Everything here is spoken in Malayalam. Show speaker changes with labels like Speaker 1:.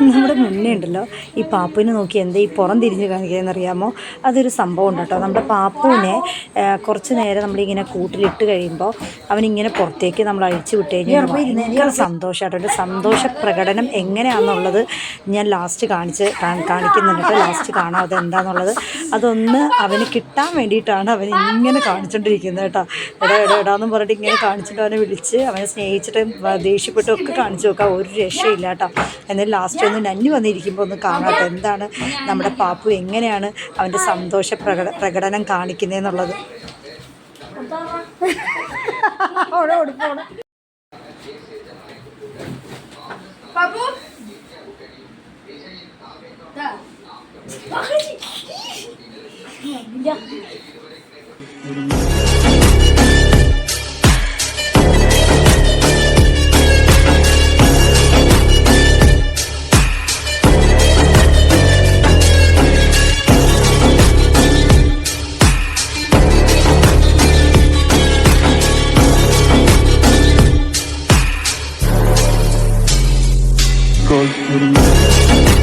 Speaker 1: നമ്മുടെ മുന്നേ ഉണ്ടല്ലോ ഈ പാപ്പുവിനെ നോക്കി എന്താ ഈ പുറം തിരിഞ്ഞ് കാണിക്കുകയെന്നറിയാമോ? അതൊരു സംഭവം ഉണ്ട് കേട്ടോ. നമ്മുടെ പാപ്പുവിനെ കുറച്ച് നേരം നമ്മളിങ്ങനെ കൂട്ടിലിട്ട് കഴിയുമ്പോൾ അവനിങ്ങനെ പുറത്തേക്ക് നമ്മൾ അഴിച്ചു വിട്ട് കഴിഞ്ഞാൽ ഭയങ്കര സന്തോഷമായിട്ട് ഒരു സന്തോഷ പ്രകടനം എങ്ങനെയാണെന്നുള്ളത് ഞാൻ ലാസ്റ്റ് കാണിക്കുന്നുണ്ട് കേട്ടോ. ലാസ്റ്റ് കാണാം അതെന്താണെന്നുള്ളത്. അതൊന്ന് അവന് കിട്ടാൻ വേണ്ടിയിട്ടാണ് അവൻ ഇങ്ങനെ കാണിച്ചുകൊണ്ടിരിക്കുന്നത് കേട്ടോ. എടാന്നും പറഞ്ഞിട്ട് ഇങ്ങനെ കാണിച്ചിട്ട് അവനെ വിളിച്ച് അവനെ സ്നേഹിച്ചിട്ട് ദേഷ്യപ്പെട്ടും ഒക്കെ കാണിച്ചു നോക്കാം. ഒരു രക്ഷയില്ല കേട്ടോ. എന്നാൽ ലാസ്റ്റ് ഒന്ന് നന്ദി വന്നിരിക്കുമ്പോൾ ഒന്ന് കാണാട്ടെ എന്താണ് നമ്മുടെ പാപ്പു എങ്ങനെയാണ് അവൻ്റെ സന്തോഷ പ്രകടനം കാണിക്കുന്നതെന്നുള്ളത്.
Speaker 2: Cause